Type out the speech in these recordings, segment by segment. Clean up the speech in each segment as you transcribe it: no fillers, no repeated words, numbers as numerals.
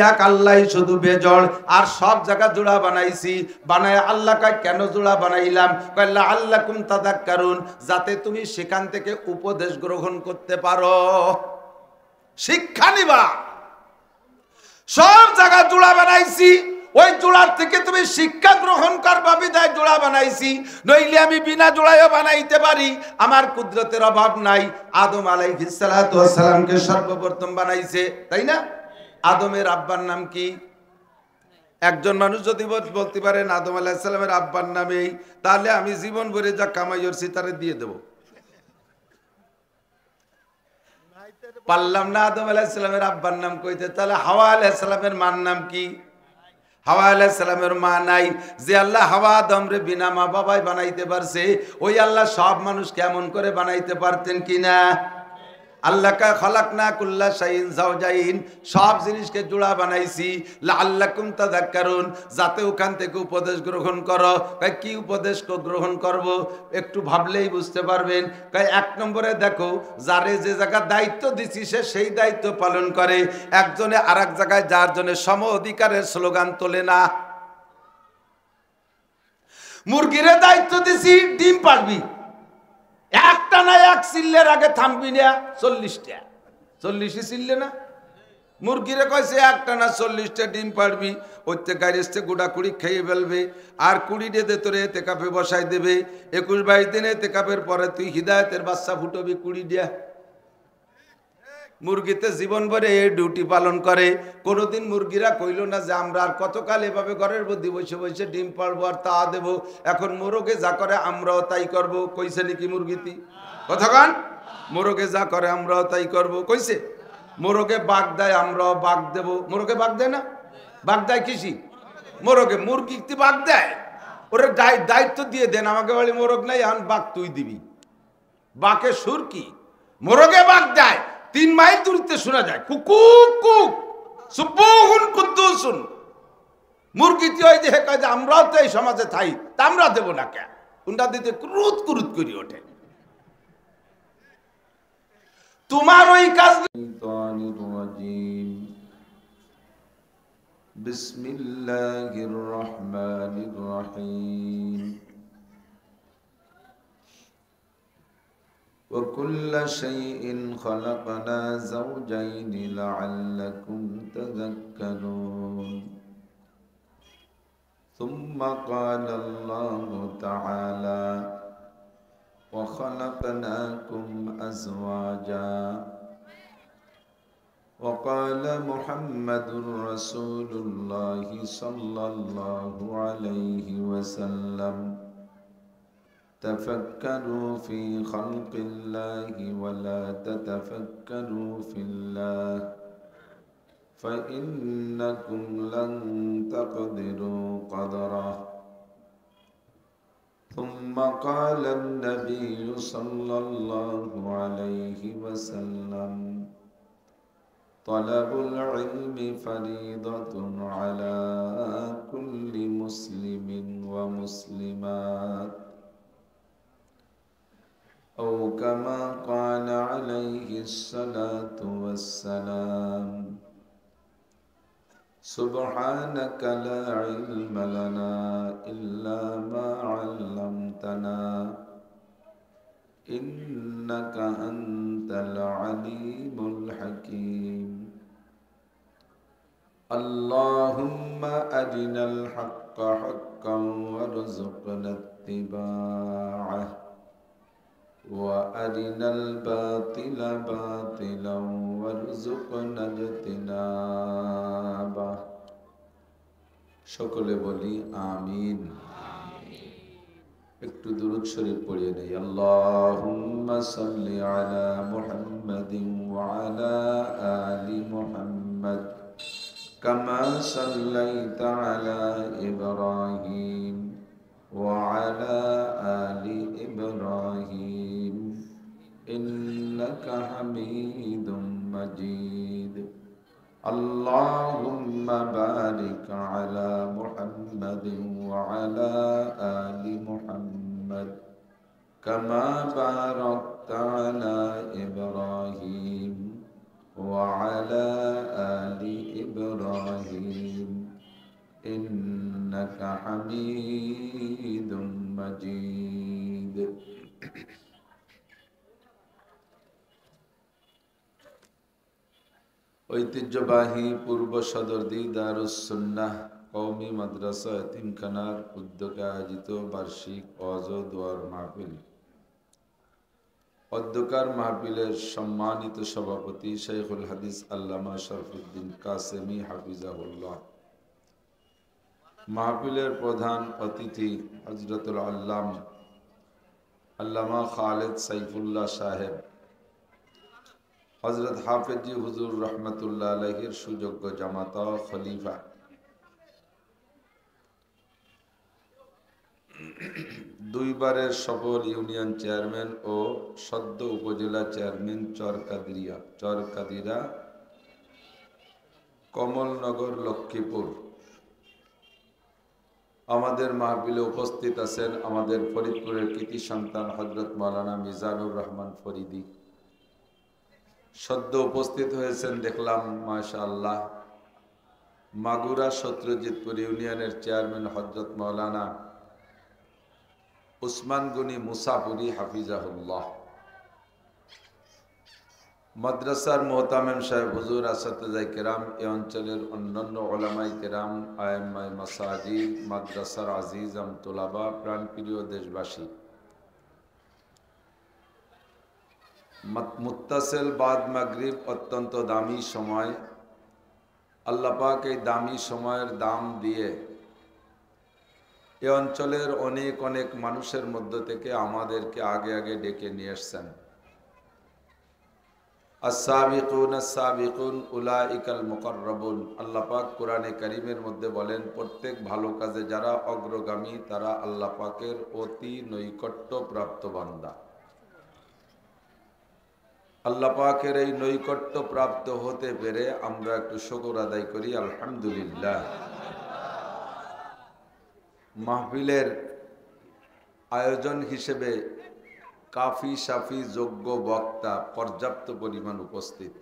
এক আল্লাহই শুধু বেজড়, আর সব জায়গা জোড়া বানাইছি। বানায় আল্লাহ কয় কেন জোড়া বানাইলাম? কয় লাআল্লাকুম তাযাক্কারুন, যাতে তুমি সেখান থেকে উপদেশ গ্রহণ করতে পারো, শিক্ষা নিবা। সব জায়গা জোড়া বানাইছি, ওই জোড়ার থেকে তুমি শিক্ষা গ্রহণ করবা বিধায় জোড়া বানাইছি, নইলে আমি বিনা জোড়ায়ও বানাইতে পারি, আমার কুদরতের অভাব নাই। আদম আলাইহিস সালাতু ওয়াস সালামকে সর্বপ্রথম বানাইছে, তাই না? আদমের আব্বার নাম কি? একজন মানুষ যদি বলতে পারেন আদম আলাইহিস সালামের আব্বার নাম এই, তাহলে আমি জীবন ভরে যা কামাই করছি তারে দিয়ে দেব। পারলাম না আদম আলাইহিস সালামের আব্বার নাম কইতে, তাহলে হাওয়া আলাইহিস সালামের মার নাম কি? হাওয়া আলাইহিস সালামের মা নাই। যে আল্লাহ হাওয়া আদমরে বিনা মা বাবাই বানাইতে পারছে, ওই আল্লাহ সব মানুষ কেমন করে বানাইতে পারতেন কিনা? আল্লাহ কা খালাকনা কুল্লা শাইইন যাওজাইন, সব জিনিসকে জোড়া বানাইছি লাআল্লাকুম তাযাক্কারুন, যাতে ওখান থেকে উপদেশ গ্রহণ করো। কয় কি উপদেশ গ্রহণ করব? একটু ভাবলেই বুঝতে পারবেন। কয় এক নম্বরে দেখো, যারে যে জায়গার দায়িত্ব দিছি সে সেই দায়িত্ব পালন করে, একজনে আরেক জায়গায় যার জন্য সম অধিকারের স্লোগান তোলে না। মুরগিরে দায়িত্ব দিছি ডিম পারবি, একটা না এক চিল্লের আগে থামবি না 40টা, 40ই চিল্লে না। মুরগিরে কয়েছে একটা না 40টা ডিম পারবি, ওইতে গাড়িতে গুড়া কুড়ি খেয়ে ফেলবে, আর 20 ডে তোরে এতেকাফে বসাই দেবে। 21-22 দিনে এতেকাফের পরে তুই হিদায়তের বাচ্চা ফুটবি 20 দিয়া। মুরগিতে জীবন ভরে এই ডিউটি পালন করে। কোনোদিন মুরগিরা কইল না যে আমরা আর কতকাল এভাবে ঘরের মধ্যে বসে বসে ডিম পারবো আর তা দেব। এখন মোরগে যা করে আমরাও তাই করব, কইছে নাকি মুরগিতি? কথাকান, মোরগে যা করে আমরাও তাই করব, কইছে? মোরগে বাঘ দেয় আমরাও বাঘ দেব। মোরগে বাঘ দেয় না? বাঘ দেয় কৃষি, মোরগে মুরগিতে বাঘ দেয়। ওরা দায়িত্ব দিয়ে দেন, আমাকে বলি মোরগ নাই, এখন বাঘ তুই দিবি। বাঘের সুর কি? মোরগে বাঘ দেয়, 3 মাইল দূরত্বে শোনা যায় কুকুক কুক সুবহুন কুদ্দুসুন। মুরগিতে ওই যে কয় যে আমরাও তো এই সমাজে থাই, তা আমরা দেব না কেন? উন্ডা দিতে ক্রুত ক্রুত করি ওঠে। তোমার ওই কাজ। বিসমিল্লাহির রহমানির রহিম। وكل شيء خلقنا زوجين لعلكم تذكرون. ثم قال الله تعالى وخلقناكم أزواجا. وقال محمد رسول الله صلى الله عليه وسلم تفكروا في خلق الله ولا تتفكروا في الله فإنكم لن تقدروا قدره. ثم قال النبي صلى الله عليه وسلم طلب العلم فريضة على كل مسلم ومسلمات، أو كما قال عليه الصلاة والسلام. سبحانك لا علم لنا إلا ما علمتنا إنك أنت العليم الحكيم. اللهم أرنا الحق حقا وارزقنا اتباعه وأرنا الباطل باطلا وارزقنا اجتنابه. সকলে বলি আমিন। একটু দুরূদ শরীফ পড়িয়ে নেই। আল্লাহুম্মা সাল্লি আলা মুহাম্মাদিন ওয়া আলা আলি মুহাম্মাদ কামা সাল্লাইতা আলা ইব্রাহিম ওয়া আলা আলি ইব্রাহিম ইন্নাকা হামিদুম মাজিদ। আল্লাহুম্মা বারিক আলা মুহাম্মাদিন ওয়া আলা আলি মুহাম্মাদ কামা বারাকতা আলা ইব্রাহিম وعلى آل إبراهيم إنك حميد مجيد ঐতিহ্যবাহী পূর্ব সদরদি দারুস সুন্নাহ কওমি মাদ্রাসা এতিমখানার উদ্যোগে আয়োজিত বার্ষিক ওয়াজ ও দোয়ার মাহফিল। অধ্যকার মাহফিলের সম্মানিত সভাপতি শাইখুল হাদিস আল্লামা শরফুদ্দিন কাসেমি হাফিজাহুল্লাহ, মাহফিলের প্রধান অতিথি হযরতুল আল্লামা খালেদ সাইফুল্লাহ সাহেব, হযরত হাফেজি হুজুর রহমতুল্লাহ আলাইহির সুযোগ্য জামাতা ও খলিফা, দুইবারের সফল ইউনিয়ন চেয়ারম্যান ও সদ্য উপজেলা চেয়ারম্যান চরকাদিরা কমলনগর লক্ষ্মীপুর। আমাদের মাহফিলে উপস্থিত আছেন আমাদের ফরিদপুরের কৃতি সন্তান হযরত মাওলানা মিজানুর রহমান ফরিদি। সদ্য উপস্থিত হয়েছেন দেখলাম মাশাআল্লাহ মাগুরা সত্যজিৎপুর ইউনিয়নের চেয়ারম্যান হযরত মাওলানা উসমান গনি মুসাফুরি হাফিজাহুল্লাহ, মাদ্রাসার মোহতামেম সাহেব হুজুর আসাতিজায়ে কেরাম, এ অঞ্চলের অন্যান্য উলামায়ে কেরাম, আইম্মায়ে মাসাজিদ, মাদ্রাসার আজিজ আমতোলাবা, প্রাণপ্রিয় দেশবাসী, মুত্তাসিল বাদ মাগরিব অত্যন্ত দামি সময়। আল্লাহ পাক এই দামি সময়ের দাম দিয়ে এ অঞ্চলের অনেক অনেক মানুষের মধ্য থেকে আমাদেরকে আগে আগে ডেকে নিয়ে এসেছেন। আস-সাবিকুন আস-সাবিকুন উলাইকাল মুকাররাবুন। আল্লাহ পাক কোরআনে কারীমের মধ্যে বলেন, প্রত্যেক ভালো কাজে যারা অগ্রগামী তারা আল্লাহ পাকের অতি নৈকট্য প্রাপ্ত বান্দা। আল্লাহ পাকের এই নৈকট্য প্রাপ্ত হতে পেরে আমরা একটু শুকর আদায় করি আলহামদুলিল্লাহ। মাহফিলের আয়োজন হিসেবে কাফি সাফি যোগ্য বক্তা পর্যাপ্ত পরিমাণ উপস্থিত।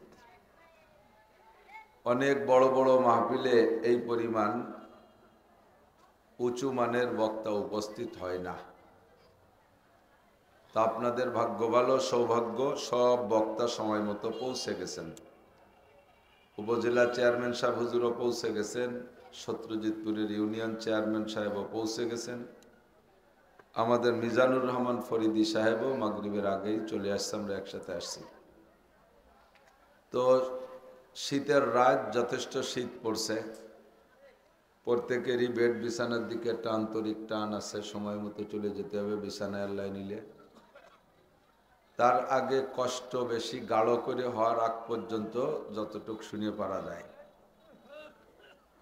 অনেক বড় বড় মাহফিলে এই পরিমাণ উঁচু মানের বক্তা উপস্থিত হয় না। তা আপনাদের ভাগ্য ভালো, সৌভাগ্য, সব বক্তা সময় মতো পৌঁছে গেছেন। উপজেলা চেয়ারম্যান সাহেব হুজুরও পৌঁছে গেছেন, সত্যজিৎপুরের ইউনিয়ন চেয়ারম্যান সাহেবও পৌঁছে গেছেন, আমাদের মিজানুর রহমান ফরিদি সাহেবও মাগরিবের আগেই চলে আসছে, আমরা একসাথে আসছি। তো শীতের রাত, যথেষ্ট শীত পড়ছে, প্রত্যেকেরই বেড বিছানার দিকে একটা আন্তরিক টান আছে, সময় মতো চলে যেতে হবে বিছানায় আল্লাহ নিলে। তার আগে কষ্ট বেশি গাঢ় করে হওয়ার আগ পর্যন্ত যতটুকু শুনে পারা যায়।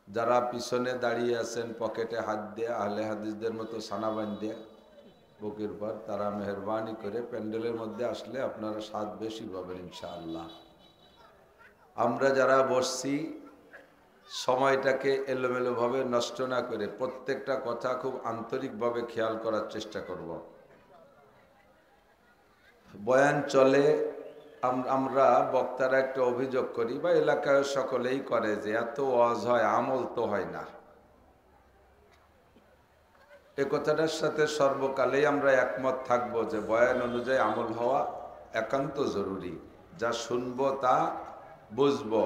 যারা পিছনে দাঁড়িয়ে আছেন পকেটে হাত দিয়ে আহলে হাদিসদের মতো সানা বাঁধে বুকের পর, তারা মেহরবানি করে প্যান্ডেলের মধ্যে আসলে আপনারা স্বাদ বেশি পাবেন ইনশাআল্লাহ। আমরা যারা বসছি সময়টাকে এলোমেলোভাবে নষ্ট না করে প্রত্যেকটা কথা খুব আন্তরিকভাবে খেয়াল করার চেষ্টা করব। বয়ান চলে, আমরা বক্তারা একটা অভিযোগ করি বা এলাকায় সকলেই করে যে এত ওয়াজ হয়, আমল তো হয় না। এ কথাটার সাথে সর্বকালেই আমরা একমত থাকব যে বয়ান অনুযায়ী আমল হওয়া একান্ত জরুরি। যা শুনবো তা বুঝবো,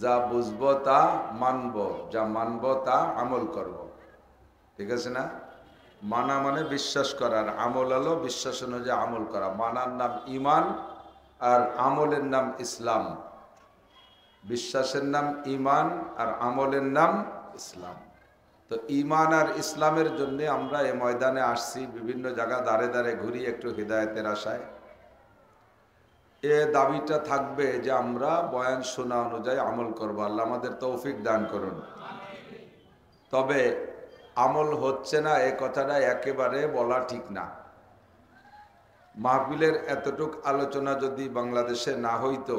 যা বুঝবো তা মানবো, যা মানবো তা আমল করব। ঠিক আছে না? মানা মানে বিশ্বাস করার, আমল হলো বিশ্বাস অনুযায়ী আমল করা। মানার নাম ঈমান আর আমলের নাম ইসলাম। বিশ্বাসের নাম ঈমান আর আমলের নাম ইসলাম। তো ঈমান আর ইসলামের জন্য আমরা এই ময়দানে আসছি, বিভিন্ন জায়গা দাঁড়ে দাঁড়ে ঘুরি একটু হিদায়াতের আশায়। এ দাবিটা থাকবে যে আমরা বয়ান শোনা অনুযায়ী আমল করব। আল্লাহ আমাদের তৌফিক দান করুন। তবে আমল হচ্ছে না এ কথাটা একেবারে বলা ঠিক না। মাহফিলের এতটুক আলোচনা যদি বাংলাদেশে না হইতো,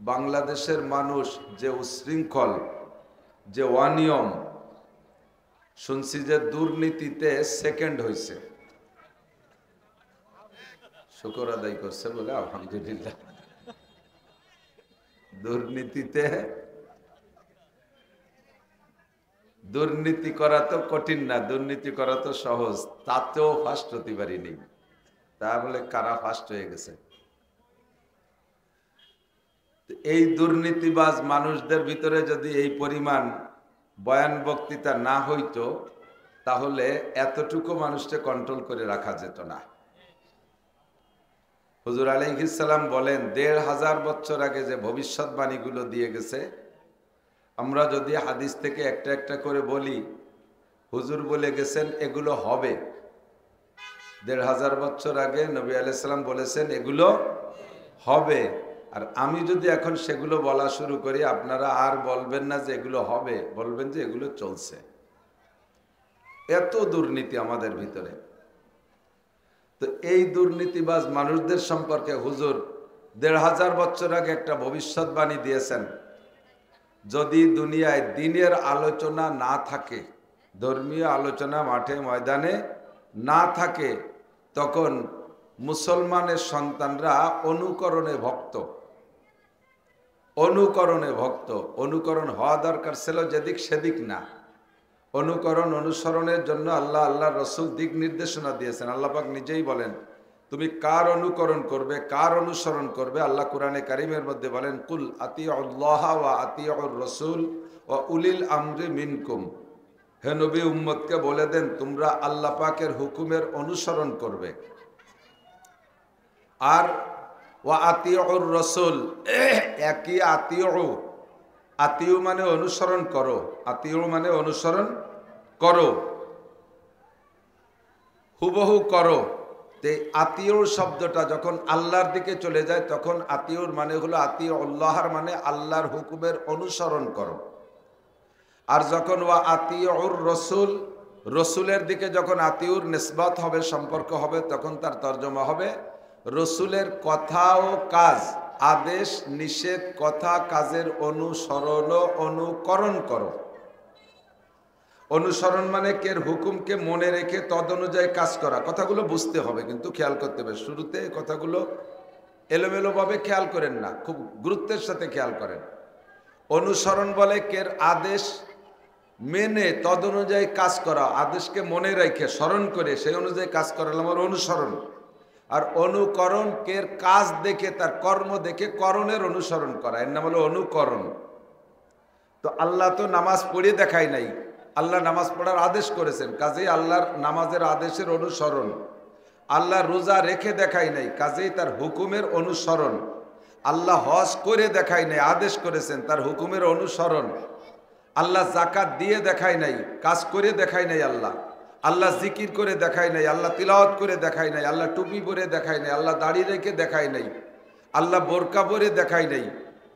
বাংলাদেশের মানুষ যে উশৃঙ্খল, যে অনিয়ম, শুনছি যে দুর্নীতিতে সেকেন্ড হয়েছে, শুকর আদায় করছে বলে আলহামদুলিল্লাহ। দুর্নীতিতে দুর্নীতি করা তো কঠিন না, দুর্নীতি করা তো সহজ, তাতেও ফার্স্ট হতে পারিনি, তাহলে কারা ফার্স্ট হয়ে গেছে? এই দুর্নীতিবাজ মানুষদের ভিতরে যদি এই পরিমাণ বয়ান বক্তৃতা না হইতো, তাহলে এতটুকু মানুষকে কন্ট্রোল করে রাখা যেত না। হুজুর আলাইহিস সালাম বলেন ১৫০০ বছর আগে যে ভবিষ্যৎবাণীগুলো দিয়ে গেছে, আমরা যদি হাদিস থেকে একটা একটা করে বলি, হুজুর বলে গেছেন এগুলো হবে। ১৫০০ বছর আগে নবী আলাইহিস সালাম বলেছেন এগুলো হবে। আর আমি যদি এখন সেগুলো বলা শুরু করি, আপনারা আর বলবেন না যে এগুলো হবে, বলবেন যে এগুলো চলছে। এত দুর্নীতি আমাদের ভিতরে। তো এই দুর্নীতিবাজ মানুষদের সম্পর্কে হুজুর ১৫০০ বছর আগে একটা ভবিষ্যৎবাণী দিয়েছেন, যদি দুনিয়ায় দিনের আলোচনা না থাকে, ধর্মীয় আলোচনা মাঠে ময়দানে না থাকে, তখন মুসলমানের সন্তানরা অনুকরণে ভক্ত। অনুকরণ হওয়া দরকার ছিল যেদিক সেদিক না। অনুসরণের জন্য আল্লাহ রসুল দিক নির্দেশনা দিয়েছেন। আল্লাহ পাক নিজেই বলেন, তুমি কার অনুকরণ করবে, কার অনুসরণ করবে? আল্লাহ কুরআনে কারিমের মধ্যে বলেন, কুল আতিউল্লাহ ওয়া আতিউর রাসূল ওয়া উলিল আমরি মিনকুম। হে নবী, উম্মতকে বলে দেন তোমরা আল্লাহ পাকের হুকুমের অনুসরণ করবে। আর ওয়া আতিউর রাসূল, একই আতিউ মানে অনুসরণ করো, আতিউ মানে অনুসরণ করো, হুবহু করো। তে আতিউর শব্দটা যখন আল্লাহর দিকে চলে যায়, তখন আতিউর মানে হলো আতিউল্লাহর মানে আল্লাহর হুকুমের অনুসরণ করো। আর যখন ওয়া আতিউর রসুল, রসুলের দিকে যখন আতিউর নিসবত হবে, সম্পর্ক হবে, তখন তার তর্জমা হবে রসুলের কথা ও কাজ, আদেশ নিষেধ, কথা কাজের অনুসরণ ও অনুকরণ করো। অনুসরণ মানে কের হুকুমকে মনে রেখে তদ অনুযায়ী কাজ করা। কথাগুলো বুঝতে হবে, কিন্তু খেয়াল করতে হবে। শুরুতে কথাগুলো এলোমেলোভাবে খেয়াল করেন না, খুব গুরুত্বের সাথে খেয়াল করেন। অনুসরণ বলে কের আদেশ মেনে তদ অনুযায়ী কাজ করা, আদেশকে মনে রেখে স্মরণ করে সেই অনুযায়ী কাজ করা আমার অনুসরণ। আর অনুকরণ কের কাজ দেখে, তার কর্ম দেখে করণের অনুসরণ করা, এর নাম হলো অনুকরণ। তো আল্লাহ তো নামাজ পড়ে দেখায় নাই, আল্লাহ নামাজ পড়ার আদেশ করেছেন, কাজেই আল্লাহর নামাজের আদেশের অনুসরণ। আল্লাহ রোজা রেখে দেখায় নাই, কাজেই তার হুকুমের অনুসরণ। আল্লাহ হজ করে দেখায় নাই, আদেশ করেছেন, তার হুকুমের অনুসরণ। আল্লাহ জাকাত দিয়ে দেখায় নাই, কাজ করে দেখায় নাই। আল্লাহ জিকির করে দেখায় নাই, আল্লাহ তিলাওয়াত করে দেখায় নাই, আল্লাহ টুপি পরে দেখায় নাই, আল্লাহ দাড়ি রেখে দেখায় নাই, আল্লাহ বোরকা পরে দেখায় নাই,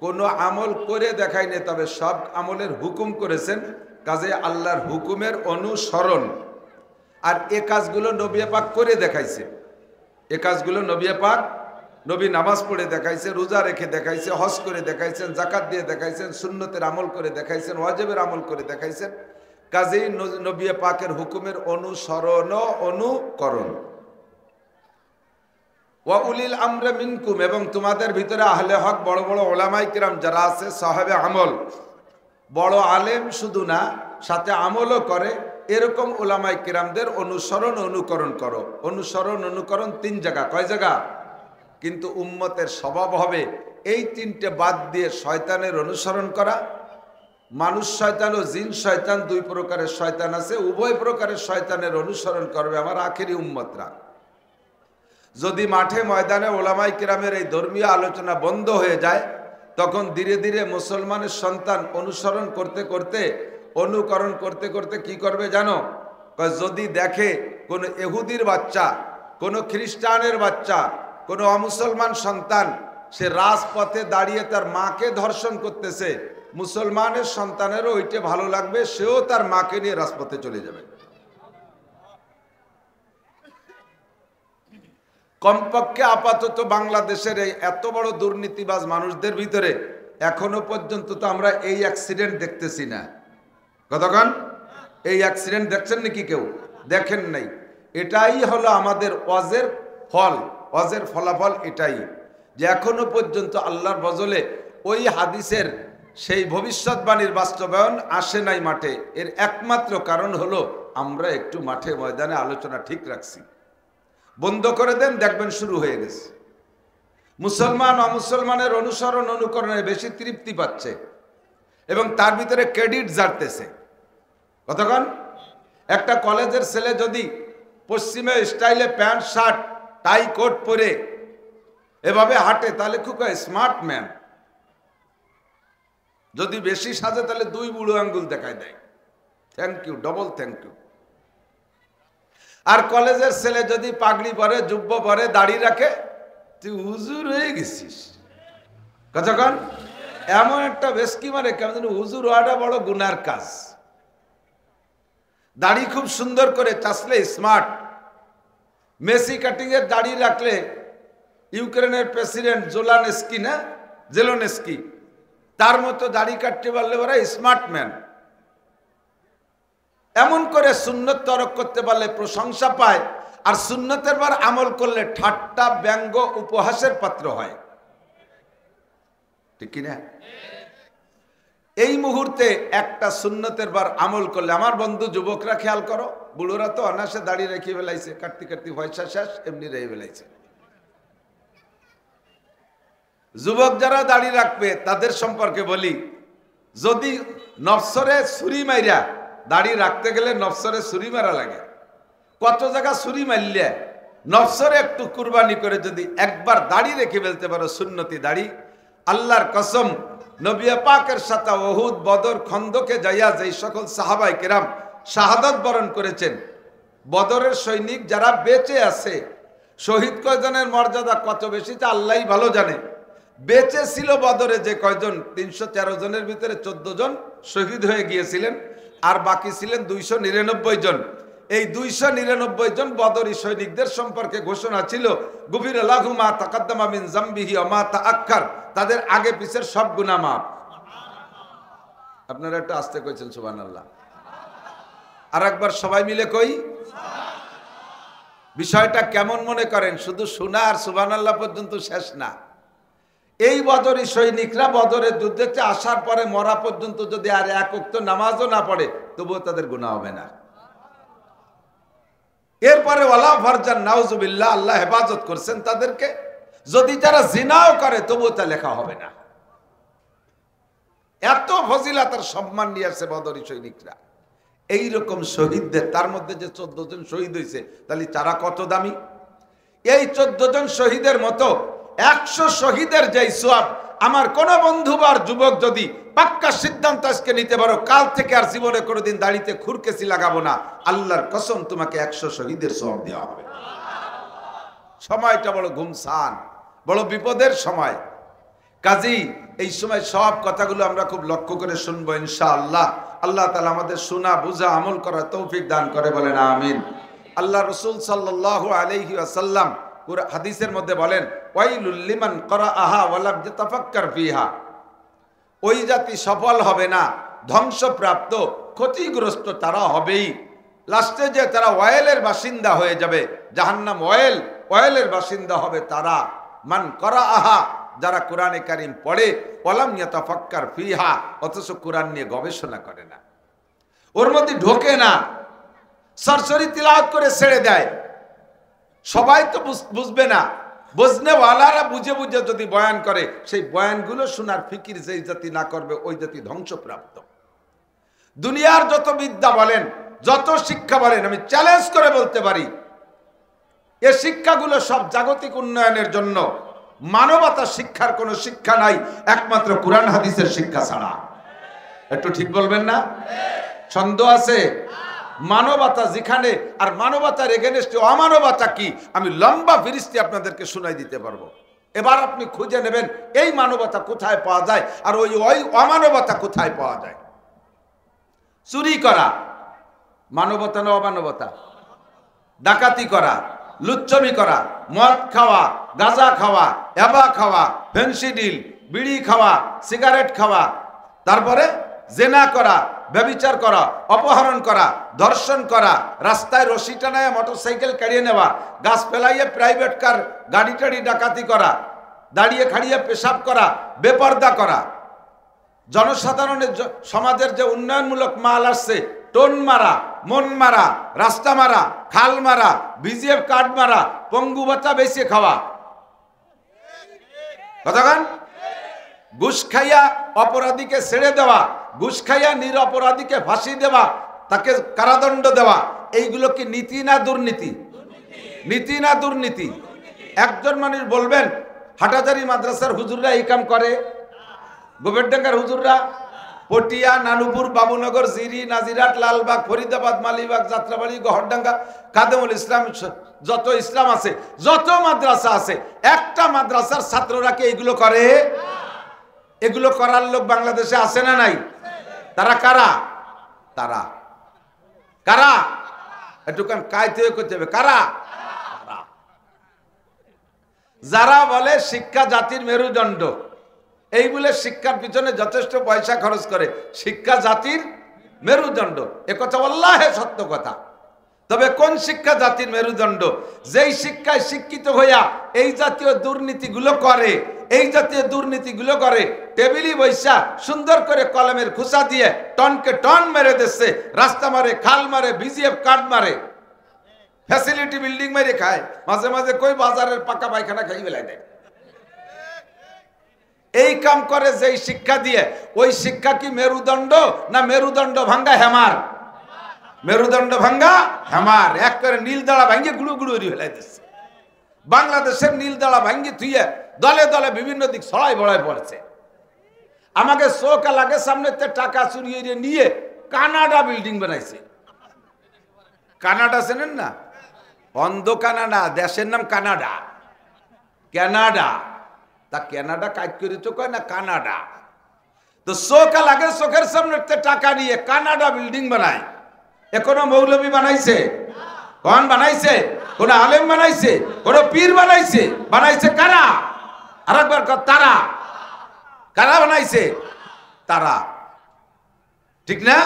কোনো আমল করে দেখায় নাই। তবে সব আমলের হুকুম করেছেন, কাজে আল্লাহর হুকুমের অনুসরণ। আর এ কাজগুলো নবী পাক করে দেখাইছে, এ কাজগুলো নবী পাক, নবী নামাজ পড়ে দেখাইছে, রোজা রেখে দেখাইছে, হজ করে দেখাইছেন, জাকাত দিয়ে দেখাইছেন, সুন্নতের আমল করে দেখাইছেন, ওয়াজিবের আমল করে দেখাইছেন। কাজেই নবী পাকের হুকুমের অনুসরণ ও অনুকরণ। ওয়া উলিল আমরি মিনকুম, এবং তোমাদের ভিতরে আহলে হক বড় বড় ওলামায়ে কিরাম যারা আছে, সাহাবে আমল, বড় আলেম শুধু না, সাথে আমলও করে, এরকম ওলামায়ে কিরামদের অনুসরণ অনুকরণ করো। অনুসরণ অনুকরণ 3 জায়গা। কয় জায়গা? কিন্তু উম্মতের স্বভাব হবে এই 3টে বাদ দিয়ে শয়তানের অনুসরণ করা। মানুষ শয়তান ও জিন শয়তান, 2 প্রকারের শয়তান আছে, উভয় প্রকারের শয়তানের অনুসরণ করবে আমার আখেরি উম্মতরা। যদি মাঠে ময়দানে ওলামায়ে কিরামের এই ধর্মীয় আলোচনা বন্ধ হয়ে যায়, তখন ধীরে ধীরে মুসলমানের সন্তান অনুসরণ করতে করতে, অনুকরণ করতে করতে কি করবে জানো? যদি দেখে কোনো ইহুদির বাচ্চা, কোনো খ্রিস্টানের বাচ্চা, কোনো অমুসলমান সন্তান সে রাজপথে দাঁড়িয়ে তার মাকে ধর্ষণ করতেছে, মুসলমানের সন্তানেরও ওইটা ভালো লাগবে, সেও তার মাকে নিয়ে রাজপথে চলে যাবে। কমপক্ষে আপাতত বাংলাদেশের এই এত বড় দুর্নীতিবাজ মানুষদের ভিতরে এখনো পর্যন্ত তো আমরা এই অ্যাক্সিডেন্ট দেখতেছি না। কতক্ষণ এই অ্যাক্সিডেন্ট দেখছেন নাকি? কেউ দেখেন নাই। এটাই হলো আমাদের ওয়াজের ফল, ওয়াজের ফলাফল এটাই, যে এখনো পর্যন্ত আল্লাহর বজলে ওই হাদিসের সেই ভবিষ্যৎবাণীর বাস্তবায়ন আসে নাই মাঠে। এর একমাত্র কারণ হলো আমরা একটু মাঠে ময়দানে আলোচনা ঠিক রাখছি। বন্ধ করে দেন, দেখবেন শুরু হয়ে গেছে। মুসলমান অমুসলমানের অনুসরণ অনুকরণে বেশি তৃপ্তি পাচ্ছে এবং তার ভিতরে ক্রেডিট জারতেছে। কতক্ষণ একটা কলেজের ছেলে যদি পশ্চিমে স্টাইলে প্যান্ট শার্ট টাই কোট পরে এভাবে হাঁটে তাহলে খুব স্মার্ট ম্যান। যদি বেশি সাজে তাহলে 2 বুড়ো আঙ্গুল দেখায় দেয়, thank you, double thank you. আর কলেজের ছেলে যদি পাগড়ি পরে, জুব্ব পরে, দাড়ি রাখে, তুই হুজুর হয়ে গেছিস। কতক্ষণ এমন একটা বেশকি মারে কেমন হুজুর হওয়াটা বড় গুনার কাজ। দাড়ি খুব সুন্দর করে চাষলে স্মার্ট। মেসি কাটিং এর দাড়ি রাখলে ইউক্রেনের প্রেসিডেন্ট জেলোনেস্কি তার মতো দাড়ি কাটতে পারলে ওরা স্মার্ট ম্যান। এমন করে সুন্নত তরক করতে পারলে প্রশংসা পায়, আর সুন্নতের বার আমল করলে ঠাট্টা ব্যঙ্গ উপহাসের পাত্র হয়, ঠিক কিনা? এই মুহূর্তে একটা সুন্নতের বার আমল করলে, আমার বন্ধু যুবকরা খেয়াল করো, বুড়োরা তো অনাসে দাড়ি রেখে ফেলাইছে, কাটতে কাটতে পয়সা শেষ, এমনি রেখে ফেলাইছে। যুবক যারা দাড়ি রাখবে তাদের সম্পর্কে বলি, যদি নফসরে ছুরি মাইরা দাড়ি রাখতে গেলে নফসরে ছুরি মারা লাগে। কত জায়গা ছুরি মারলে নফসরে একটু কুরবানি করে যদি একবার দাড়ি রেখে ফেলতে পারো, সুন্নতি দাড়ি, আল্লাহর কসম, নবী পাকের সাথে উহুদ, বদর, খন্দকে যাইয়া যেই সকল সাহাবায়ে কেরাম শাহাদাত বরণ করেছেন, বদরের সৈনিক যারা বেঁচে আছে, শহীদ কয়জনের মর্যাদা কত বেশি তা আল্লাহই ভালো জানে। বেঁচে ছিল বদরে যে কয়জন, 313 জনের ভিতরে 14 জন শহীদ হয়ে গিয়েছিলেন, আর বাকি ছিলেন 299 জন। এই 299 জন বদরি সৈনিকদের সম্পর্কে ঘোষণা ছিল, গুফিরা লাহু মা তাকাদ্দামা মিন যামবিহি ওয়া মা তাআক্কার, তাদের আগে পিছের সব গুনাহ মাফ। আপনারা একটু আস্তে কইছেন সুবহানাল্লাহ, আর একবার সবাই মিলে কই। বিষয়টা কেমন মনে করেন? শুধু শোনা আর সুবহানাল্লাহ পর্যন্ত শেষ না। এই বদরি সৈনিকরা বদরের যুদ্ধে আসার পরে মরা পর্যন্ত যদি আর এক ওয়াক্ত নামাজও না পড়ে, তবুও তাদের গুনাহ হবে না। এরপরে ওয়ালা ফারজান নাউজুবিল্লাহ, আল্লাহ হেফাজত করছেন তাদেরকে। যদি তারা জিনাও করে তবুও তা লেখা হবে না। এত ফজিলাতের সম্মান নিয়ে আসছে বদরি সৈনিকরা। এইরকম শহীদদের, তার মধ্যে যে 14 জন শহীদ হয়েছে, তাহলে তারা কত দামি। এই 14 জন শহীদের মতো 100 শহীদের যেই সওয়াব, আমার কোন বন্ধু বা যুবক যদি পাক্কা সিদ্ধান্ত আজকে নিতে পারো, কাল থেকে আর জীবনে কোনোদিন দাড়িতে খুরকেসি লাগাবো না, আল্লাহর কসম তোমাকে 100 শহীদের সওয়াব দেওয়া হবে। সময়টা বড় গুমসান, বড় বিপদের সময়। কাজী এই সময় সব কথাগুলো আমরা খুব লক্ষ্য করে শুনবো ইনশাআল্লাহ। আল্লাহ তাআলা আমাদের শোনা, বুঝা, আমল করার তৌফিক দান করে, বলেন আমিন। আল্লাহ রাসূল সাল্লাল্লাহু আলাইহি ওয়াসাল্লাম হাদিসের মধ্যে বলেন, ওয়াইলুল লিমান ক্বরাআহা ওয়া লাম ইয়াতাফাক্কার ফিহা, ওই জাতি সফল হবে না, ধ্বংসপ্রাপ্ত, ক্ষতিগ্রস্ত তারা হবেই। লাস্টে যে তারা ওয়াইলের বাসিন্দা হয়ে যাবে, জাহান্নাম ওয়াইলের বাসিন্দা হবে তারা। মান ক্বরাআহা, যারা কোরআনে কারীম পড়ে, ওয়া লাম ইয়াতাফাক্কার ফিহা, অথচ কোরআন নিয়ে গবেষণা করে না, ওর মধ্যে ঢোকে না, সরসরি তিলাওয়াত করে ছেড়ে দেয়। সবাই তো বুঝবে না, বুঝনেওয়ালারা বুঝে বুঝে যদি বয়ান করে, সেই বয়ানগুলো শোনার ফিকির যেই জাতি না করবে, ওই জাতি ধ্বংসপ্রাপ্ত। দুনিয়ার যত বিদ্যা বলেন, যত শিক্ষা বলেন, আমি চ্যালেঞ্জ করে বলতে পারি, এ শিক্ষাগুলো সব জাগতিক উন্নয়নের জন্য। মানবতা শিক্ষার কোনো শিক্ষা নাই একমাত্র কোরআন হাদিসের শিক্ষা ছাড়া। একটু ঠিক বলবেন না? সন্দেহ আছে? মানবতা যেখানে, আর মানবতার এগেনস্টে অমানবতা কি, আমি লম্বা ফিরিস্তি আপনাদেরকে শোনাই দিতে পারবো। এবার আপনি খুঁজে নেবেন এই মানবতা কোথায় পাওয়া যায় আর ওই অমানবতা কোথায় পাওয়া যায়। চুরি করা মানবতা না অমানবতা? ডাকাতি করা, লুচ্চমি করা, মদ খাওয়া, গাঁজা খাওয়া, ইয়াবা খাওয়া, ফেন্সিডিল, বিড়ি খাওয়া, সিগারেট খাওয়া, তারপরে জেনা করা, ব্যভিচার করা, অপহরণ করা, ধর্ষণ করা, রাস্তায় রশি টানায় মোটরসাইকেল কাড়িয়ে নেওয়া, গাছ ফেলাইয়ে প্রাইভেট কার গাড়ি টাড়ি ডাকাতি করা, দাঁড়িয়ে খাড়িয়ে পেশাব করা, বেপর্দা করা, জনসাধারণের সমাজের যে উন্নয়নমূলক মাল আসছে, টোন মারা, মন মারা, রাস্তা মারা, খাল মারা, বিজিএফ কার্ড মারা, পঙ্গু বাচ্চা বেঁচে খাওয়া, কথাগান, ঘুষ খাইয়া অপরাধীকে ছেড়ে দেওয়া, ঘুষ খাইয়া নিরপরাধীকে ফাঁসি দেওয়া, তাকে কারাদণ্ড দেওয়া, এইগুলো কি নীতি না দুর্নীতি? নীতি না দুর্নীতি? একজন মানুষ বলবেন হাটাজারি মাদ্রাসার হুজুররা এই কাম করে? গোবেরডাঙ্গার হুজুররা, পটিয়া, নানুপুর, বাবুনগর, জিরি, নাজিরাট, লালবাগ, ফরিদাবাদ, মালিবাগ, যাত্রাবাড়ি, গহরডাঙ্গা, খাদেমুল ইসলাম, যত ইসলাম আছে, যত মাদ্রাসা আছে, একটা মাদ্রাসার ছাত্ররা কি এইগুলো করে? এগুলো করার লোক বাংলাদেশে আছে না নাই? তারা কারা? তারা কারা? একটু কাইতে করতে হবে, কারা? যারা বলে শিক্ষা জাতির মেরুদণ্ড, এই বলে শিক্ষার পিছনে যথেষ্ট পয়সা খরচ করে, শিক্ষা জাতির মেরুদণ্ড, একথা আল্লাহে সত্য কথা। তবে কোন শিক্ষা জাতির মেরুদণ্ড? যেই শিক্ষায় শিক্ষিত হইয়া এই জাতীয় দুর্নীতিগুলো করে, এই জাতীয় দুর্নীতিগুলো করে, টেবিলি বৈশা সুন্দর করে কলমের খুসা দিয়ে টনকে টন মেরে দিচ্ছে, রাস্তা মারে, খাল মারে, বিজিএফ কার্ড মারে, ফ্যাসিলিটি বিল্ডিং মেরে খায়, মাঝে মাঝে কই বাজারের পাকা পায়খানা খাই বেলায় দেয়। এই কাম করে যেই শিক্ষা দিয়ে, ওই শিক্ষা কি মেরুদণ্ড না মেরুদণ্ড ভাঙ্গা হেমার? মেরুদণ্ড ভাঙ্গা হেমার, এক করে নীল দাঁড়া ভাঙ্গে গুড়ু গুড়ু ফেলাই দিচ্ছে। বাংলাদেশের নীল দাঁড়া ভাঙ্গি থুয়ে দলে দলে বিভিন্ন দিক ছড়াই বড়াই পড়ছে। আমাকে চোখ লাগে সামনে টাকা চুরিয়ে নিয়ে কানাডা বিল্ডিং বানাইছে। কানাডা চেনেন না? অন্ধ কানাডা, দেশের নাম কানাডা। কানাডা, তা কানাডা কাজ করে তো কয় না কানাডা। তো চোখ লাগে চোখের সামনে টাকা নিয়ে কানাডা বিল্ডিং বানায়। এখনো মৌলবী বানাইছে? কোন বানাইছে? কোন আলেম বানাইছে? কোন পীর বানাইছে? বানাইছে কারা? আরেকবার তারা। কারা বানাইছে? তারা। ঠিক না?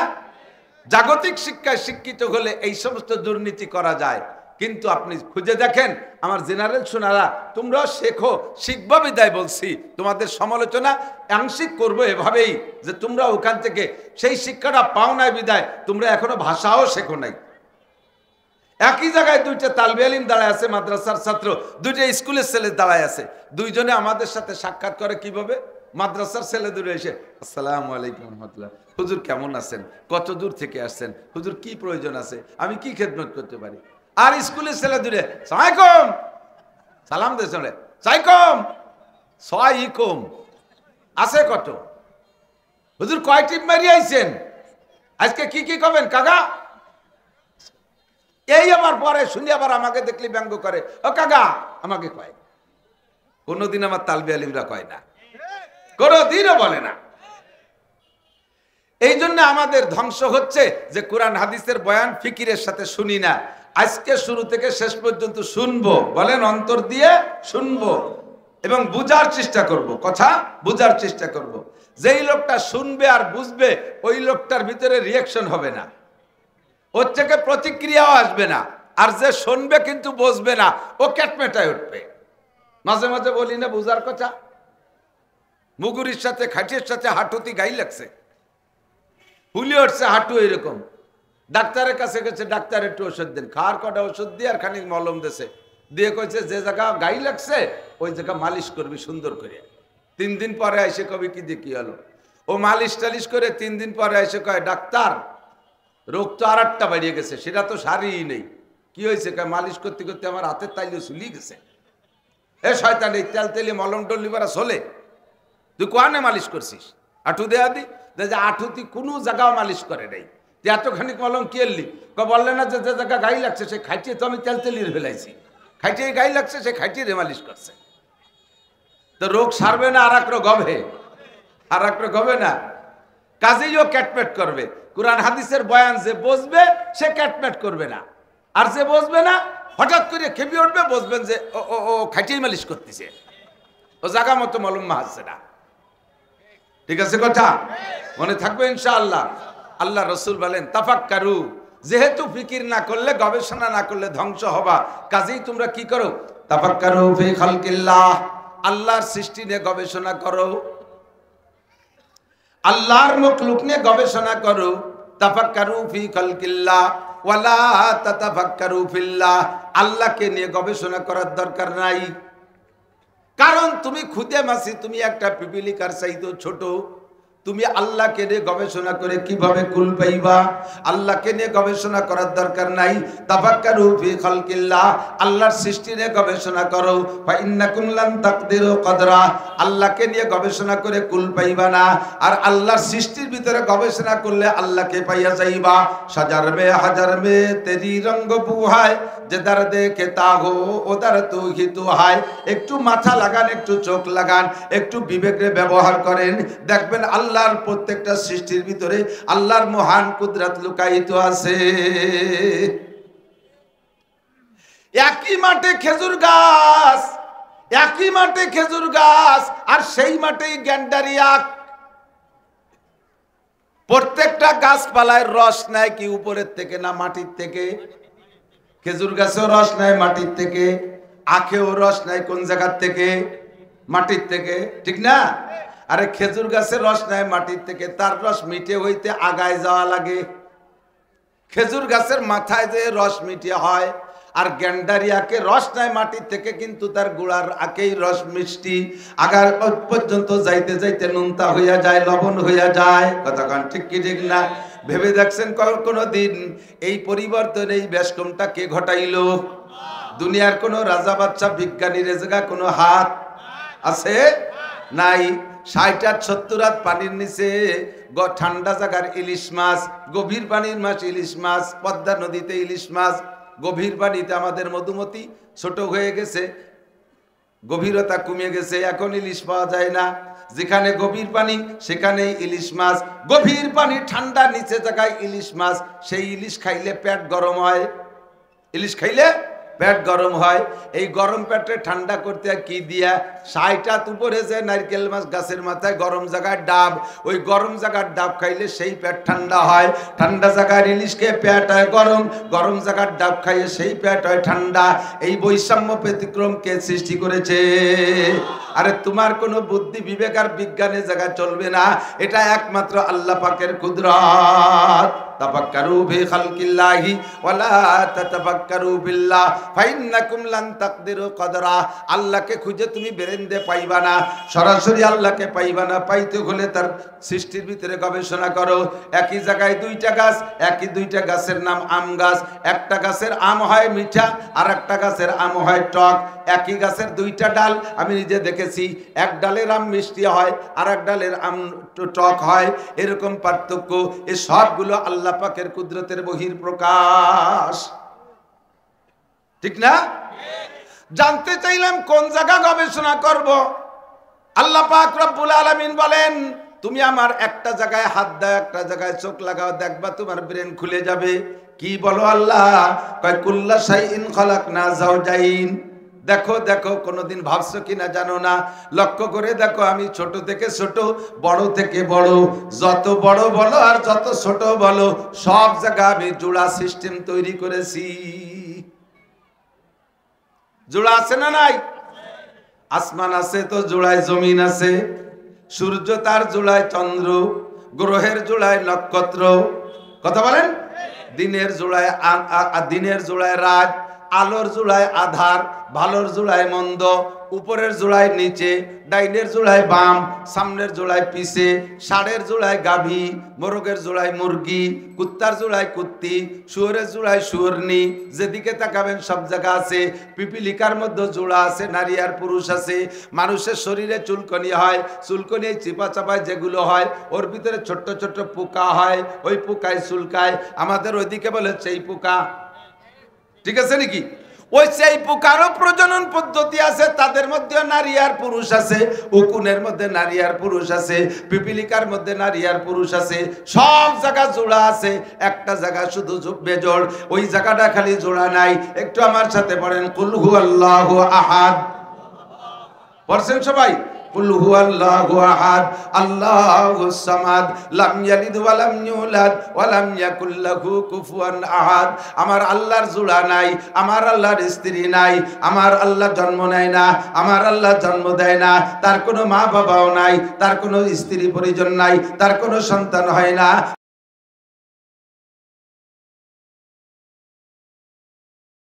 জাগতিক শিক্ষায় শিক্ষিত হলে এই সমস্ত দুর্নীতি করা যায়। কিন্তু আপনি খুঁজে দেখেন, আমার জেনারেল শোনারা, তোমরাও শেখো, শিখবা বিদায় বলছি। তোমাদের সমালোচনা আংশিক করবো এভাবেই যে তোমরা ওখান থেকে সেই শিক্ষাটা পাও নাই বিদায় তোমরা এখনো ভাষাও শেখো নাই। একই জায়গায় দুইটা তালবে আলিম দাঁড়ায় আছে, মাদ্রাসার ছাত্র, দুইটা স্কুলের ছেলে দাঁড়ায় আছে। দুইজনে আমাদের সাথে সাক্ষাৎ করে কিভাবে? মাদ্রাসার ছেলে দূরে এসে আসসালামু আলাইকুম রহমতুল্লাহ, হুজুর কেমন আছেন, কত দূর থেকে আসছেন, হুজুর কি প্রয়োজন আছে, আমি কি খেদমত করতে পারি। আর স্কুলের ছেলে দূরে সালামালাইকুম, সালাম দিয়েছে, সাইকুম সাইকুম, আছে কত, হুজুর কয় টিপ মারি আইছেন, আজকে কি কি করবেন কাকা। এই আমার পরে শুনি আবার আমাকে দেখলি ব্যঙ্গ করে, ও কাকা আমাকে কয়। কোনোদিন আমার তালবে আলিমরা কয় না, কোনোদিনও বলে না। এই জন্য আমাদের ধ্বংস হচ্ছে যে কোরআন হাদিসের বয়ান ফিকিরের সাথে শুনি না। আজকে শুরু থেকে শেষ পর্যন্ত শুনবো, বলেন অন্তর দিয়ে শুনবো এবং বুঝার চেষ্টা করব, কথা বুঝার চেষ্টা করব। যেই লোকটা শুনবে আর বুঝবে ওই লোকটার ভিতরে রিয়াকশন হবে না, ওর থেকে প্রতিক্রিয়াও আসবে না। আর যে শুনবে কিন্তু বুঝবে না, ও ক্যাটমেটায় উঠবে। মাঝে মাঝে বলি না বুঝার কথা, মুগুরির সাথে খাটির সাথে হাঁটুতি গাই লাগছে, ফুলে উঠছে হাঁটু, এরকম। ডাক্তারের কাছে গেছে, ডাক্তার একটু ওষুধ দেন, খাওয়ার কটা ওষুধ দিয়ে আর খানিক মলম দিয়েছে, দিয়ে কইছে যে জায়গা গাই লাগছে ওই জায়গা মালিশ করবি সুন্দর করে। 3 দিন পরে এসে কবি কি দিয়ে কি হলো, ও মালিশ টালিশ করে 3 দিন পরে এসে কয় ডাক্তার রোগ তো আর একটা বাড়িয়ে গেছে, সেটা তো সারিই নেই। কি হয়েছে? কয় মালিশ করতে করতে আমার হাতের তাইলে চুলি গেছে। এ শয়তান, এই তেল তেলে মলম টল্লি বারা চলে, তুই কোয়ানে মালিশ করছিস? আঁঠু দেয়া দি, যে আঁঠুতি কোনো জায়গাও মালিশ করে নাই, তুই এতখানি মলম কি এলি? বললে না যে যে জায়গা গাই লাগছে সে খাইটিয়ে তো আমি তেল তেলিয়ে ফেলাইছি, খাইটিয়ে গাই লাগছে সে খাইটিয়ে মালিশ করছে। তো রোগ সারবে না, আর এক রোগ হবে, আর এক রোগ হবে না। কাজেই ও ক্যাটমেট করবে। কোরআন হাদিসের বয়ান যে বসবে সে ক্যাটমেট করবে না, আর যে বসবে না হঠাৎ করে খেপে উঠবে, বসবেন যে ও ও খাইটিয়ে মালিশ করতেছে, ও জায়গা মতো মলম মাহাচ্ছে না। ঠিক আছে কথা? মনে থাকবে ইনশাআল্লাহ। আল্লাহ রসুল বলেন তাফাক্কারু, যেহেতু ফিকির না করলে, গবেষণা না করলে ধ্বংস হবা, কাজেই তোমরা কি করো? তাফাক্কারু ফি খালকিল্লাহ, আল্লাহর সৃষ্টি নিয়ে গবেষণা করো, আল্লাহর মখলুক নিয়ে গবেষণা করো। তাফাক্কারু ফি খালকিল্লাহ ওয়ালা তাতাফাক্কারু ফিল্লাহ। আল্লাহকে নিয়ে গবেষণা করার দরকার নাই, কারণ তুমি খুদে মাসি, তুমি একটা পিপিলিকার চাইতেও ছোট। তুমি আল্লাহকে নিয়ে গবেষণা করে কিভাবে কুল পাইবা? আল্লাহকে নিয়ে গবেষণা করার দরকার নাই। তাফাক্কারু ফি খালকিল্লাহ, আল্লাহর সৃষ্টি নিয়ে গবেষণা করো। ফা ইন্নাকুম লান তাকদিরু কদরা, আল্লাহকে নিয়ে গবেষণা করে কুল পাইবা না। আর আল্লাহর সৃষ্টির ভিতরে গবেষণা করলে আল্লাহকে পাইয়া যাইবা। সাজার মে হাজার মে তেরি রঙ্গ বুহায়, যেদার দেখে তা হো ওদার তু হি তু হায়। একটু মাথা লাগান, একটু চোখ লাগান, একটু বিবেকের ব্যবহার করেন, দেখবেন আল্লাহর প্রত্যেকটা সৃষ্টির ভিতরে আল্লাহর মহান কুদরত লুকায়িত আছে। একই মাঠে খেজুর গাছ, একই মাঠে খেজুর গাছ, আর সেই মাঠেই গ্যান্ডারিয়া। প্রত্যেকটা গাছপালায় রস নেয় কি উপরের থেকে না মাটির থেকে? খেজুর গাছেও রস নেয় মাটির থেকে, আখেও রস নেয় কোন জায়গার থেকে? মাটির থেকে, ঠিক না? আরে খেজুর গাছের রস নেয় মাটির থেকে, তার রস মিঠে হইতে আগায় যাওয়া লাগে। খেজুর গাছের মাথায় যে রস মিঠে হয়, আর গ্যান্ডারিয়াকে রস নেয় মাটির থেকে, কিন্তু তার গোড়ার আকেই রস মিষ্টি, আগার পর্যন্ত যাইতে যাইতে নুনতা হইয়া যায়, লবণ হইয়া যায়। কথা কান ঠিক কি ঠিক না? ভেবে দেখছেন কোনো দিন এই পরিবর্তন, এই ব্যস্তমটা কে ঘটাইল? দুনিয়ার কোন রাজা বাচ্চা বিজ্ঞানীর জায়গা কোনো হাত আছে? নাই। ৬০-৭০ হাত পানির নিচে ঠান্ডা জায়গার ইলিশ মাছ, গভীর পানির মাছ ইলিশ মাছ, পদ্মা নদীতে ইলিশ মাছ, গভীর পানিতে আমাদের মধুমতি ছোট হয়ে গেছে, গভীরতা কমে গেছে, এখন ইলিশ পাওয়া যায় না। যেখানে গভীর পানি সেখানেই ইলিশ মাছ, গভীর পানি ঠান্ডা নিচে জায়গায় ইলিশ মাছ। সেই ইলিশ খাইলে পেট গরম হয়, ইলিশ খাইলে পেট গরম হয়। এই গরম পেটে ঠান্ডা করতে কি দিয়া? ৬০ হাত উপরে যে নারকেল মাছ গাছের মাথায় গরম জায়গার ডাব, ওই গরম জায়গার ডাব খাইলে সেই পেট ঠান্ডা হয়। ঠান্ডা জায়গার ইলিশ খেয়ে পেট হয় গরম, গরম জায়গার ডাব খাইয়ে সেই পেট হয় ঠান্ডা। এই বৈষম্য ব্যতিক্রম কে সৃষ্টি করেছে? আরে তোমার কোনো বুদ্ধি বিবেক আর বিজ্ঞানের জায়গায় চলবে না, এটা একমাত্র আল্লাহ পাকের কুদরত। তাফাক্কারু ফি খালকিল্লাহি ওয়ালা তাতাফাক্কারু বিল্লাহ ফাইন্নাকুম লান তাকদিরু কদরা। আল্লাহকে খুঁজে তুমি বেরেন্দে পাইবা না, সরাসরি আল্লাহকে পাইবা না। পাইতে হলে তার সৃষ্টির ভিতরে গবেষণা করো। একই জায়গায় দুইটা গাছ, একই দুইটা গাছের নাম আম গাছ। একটা গাছের আম হয় মিঠা, আর একটা গাছের আম হয় টক। একই গাছের দুইটা ডাল, আমি নিজে দেখেছি, এক ডালের আম মিষ্টি হয়, আর এক ডালের আম টক হয়। এরকম পার্থক্য। এই সবগুলো আল্লাহ পাকের কুদরতের বহির প্রকাশ, ঠিক না? জানতে চাইলাম কোন জায়গা গবেষণা করব। আল্লাহ পাক রব্বুল আলামিন বলেন, তুমি আমার একটা জায়গায় হাত দাও, একটা জায়গায় চোখ লাগাও, দেখবা তোমার ব্রেন খুলে যাবে। কি বলো আল্লাহ? কয় কুল্লা শাইইন খালাকনা যাওজাইন। দেখো দেখো, কোনোদিন ভাবছো কিনা জানো না, লক্ষ্য করে দেখো, আমি ছোট থেকে ছোট, বড় থেকে বড়, যত বড় বলো আর যত ছোট বলো, সব জায়গায় আমি জোড়া সিস্টেম তৈরি করেছি। জোড়া আছে না নাই? আসমান আছে তো জোড়ায় জমিন আছে, সূর্য তার জোড়ায় চন্দ্র, গ্রহের জোড়ায় নক্ষত্র। কথা বলেন? দিনের জোড়ায় দিনের জোড়ায় রাত, আলোর জোড়ায় আধার, ভালোর জোড়ায় মন্দ, উপরের জোড়ায় নিচে, ডাইনের জোড়ায় বাম, সামনের জোড়ায় পিছে, ষাঁড়ের জোড়ায় গাভী, মোরগের জোড়ায় মুরগি, কুত্তার জোড়ায় কুত্তি, শুয়োরের জোড়ায় শুয়োরনি। যেদিকে তাকাবেন সব জায়গা আছে। পিপিলিকার মধ্যে জোড়া আছে, নারী আর পুরুষ আছে। মানুষের শরীরে চুলকনি হয়, চুলকনি চিপা চাপায় যেগুলো হয়, ওর ভিতরে ছোট্ট ছোট্ট পোকা হয়, ওই পোকায় চুলকায়। আমাদের ওইদিকে বলে সেই পোকা, ঠিক আছে নাকি? ওই সেই পোকারও প্রজনন পদ্ধতি আছে, তাদের মধ্যে নারী আর পুরুষ আছে। উকুনের মধ্যে নারী আর পুরুষ আছে, পিপিলিকার মধ্যে নারী আর পুরুষ আছে। সব জায়গা জোড়া আছে, একটা জায়গা শুধু বেজোড়, ওই জায়গাটা খালি জোড়া নাই। একটু আমার সাথে পড়েন, কুল হুয়াল্লাহু আহাদ। পড়ছেন সবাই? কুল হুয়াল্লাহু আহাদ আল্লাহুস সামাদ লাম ইয়ালিদ ওয়া লাম ইউলাদ ওয়া লাম ইয়াকুল লাহু কুফুয়ান আহাদ। আমার আল্লাহর জোড়া নাই, আমার আল্লাহর স্ত্রী নাই, আমার আল্লাহ জন্ম নেয় না, আমার আল্লাহ জন্ম দেয় না, তার কোনো মা বাবাও নাই, তার কোনো স্ত্রী পরিজন নাই, তার কোনো সন্তান হয় না।